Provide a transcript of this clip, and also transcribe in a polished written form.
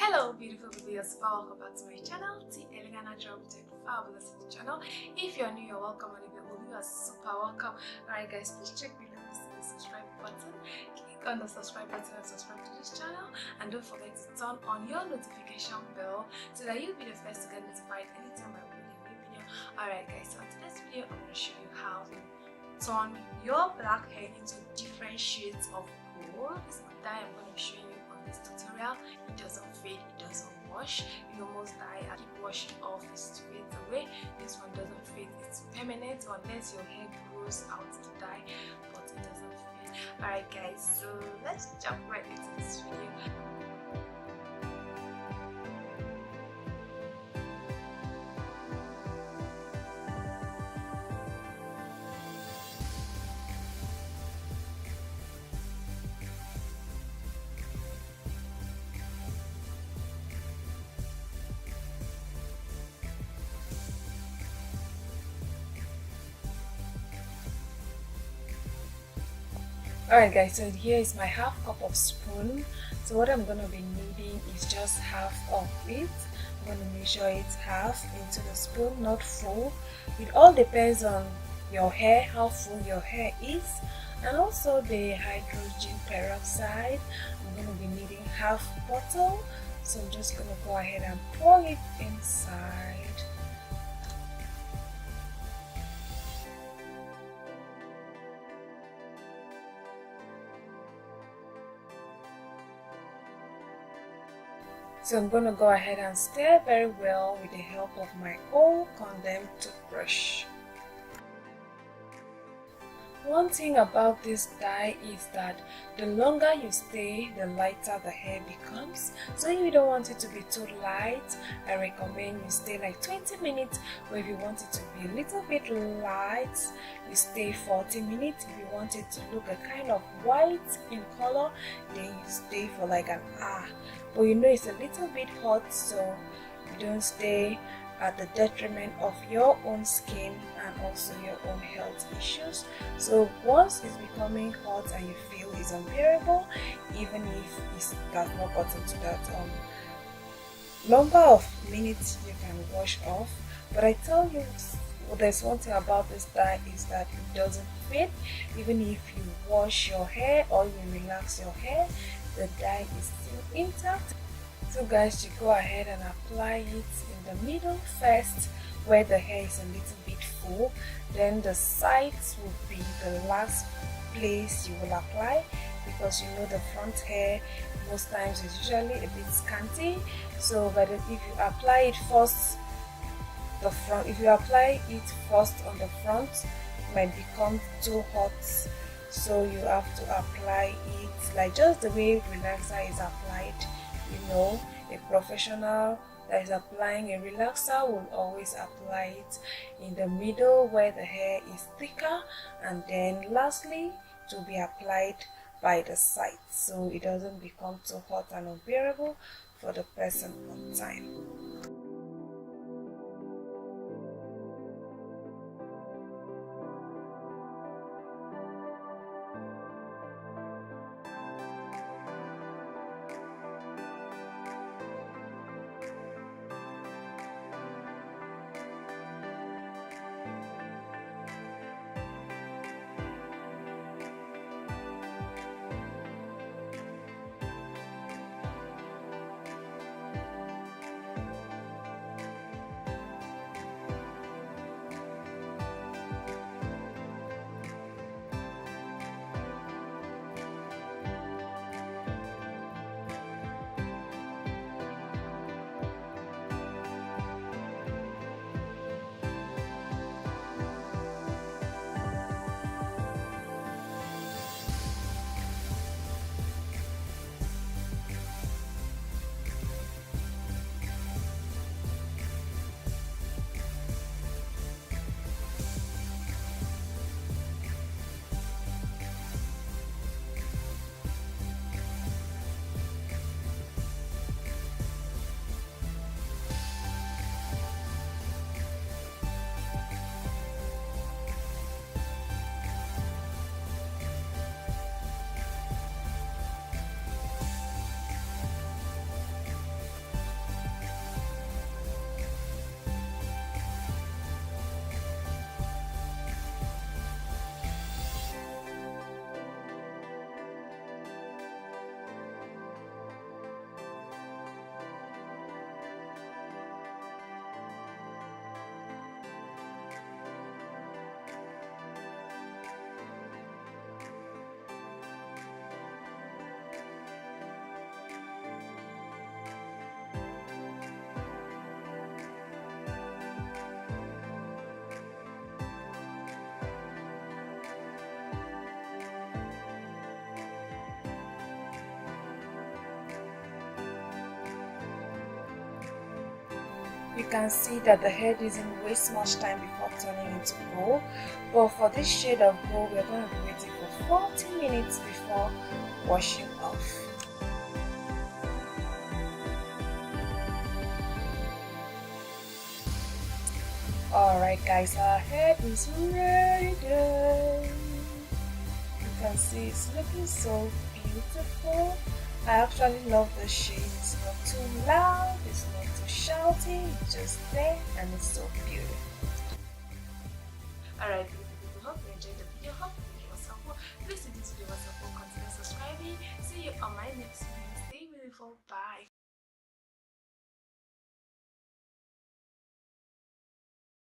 Hello beautiful viewers, welcome back to my channel, the Elegant Natural Beauty Fabulous channel. If you're new, you're welcome, and if you're old, you are super welcome. Alright guys, please check below to see the subscribe button, click on the subscribe button and subscribe to this channel, and don't forget to turn on your notification bell so that you'll be the first to get notified anytime I upload a new video. Alright guys, so in today's video I'm going to show you how to turn your black hair into different shades of gold. This is the dye I'm going to show you on this tutorial. It doesn't fade, it doesn't wash. You almost dye and keep washing off, it fades away. This one doesn't fade, it's permanent unless your hair grows out to dye, but it doesn't fade. Alright guys, so let's jump right into this video. Alright guys, so here is my half cup of spoon. So what I'm going to be needing is just half of it. I'm going to measure it half into the spoon, not full. It all depends on your hair, how full your hair is, and also the hydrogen peroxide. I'm going to be needing half bottle, so I'm just going to go ahead and pour it inside. So I'm going to go ahead and stir very well with the help of my old condemned toothbrush. One thing about this dye is that the longer you stay, the lighter the hair becomes. So if you don't want it to be too light, I recommend you stay like 20 minutes. Or if you want it to be a little bit light, you stay 40 minutes. If you want it to look a kind of white in color, then you stay for like an hour. But you know it's a little bit hot, so you don't stay at the detriment of your own skin and also your own health issues. So once it's becoming hot and you feel it's unbearable, even if it has not gotten to that number of minutes, you can wash off. But I tell you, there's one thing about this dye is that it doesn't fade. Even if you wash your hair or you relax your hair, the dye is still intact. So guys, you go ahead and apply it in the middle first, where the hair is a little bit full. Then the sides will be the last place you will apply, because you know the front hair most times is usually a bit scanty. So if you apply it first, if you apply it first on the front, it might become too hot. So you have to apply it like just the way relaxer is applied. You know, a professional that is applying a relaxer will always apply it in the middle where the hair is thicker, and then lastly to be applied by the sides, so it doesn't become too hot and unbearable for the person on time. you can see that the hair doesn't waste much time before turning into gold. But for this shade of gold, we're going to be waiting for 40 minutes before washing off. Alright guys, our hair is ready. You can see it's looking so beautiful. I actually love the shade. It's not too loud, it's not too shouty, it's just there and it's so beautiful. Alright people, hope you enjoyed the video. Hope you give us support. Please do this video support, consider subscribing. See you on my next video. Stay beautiful. Bye.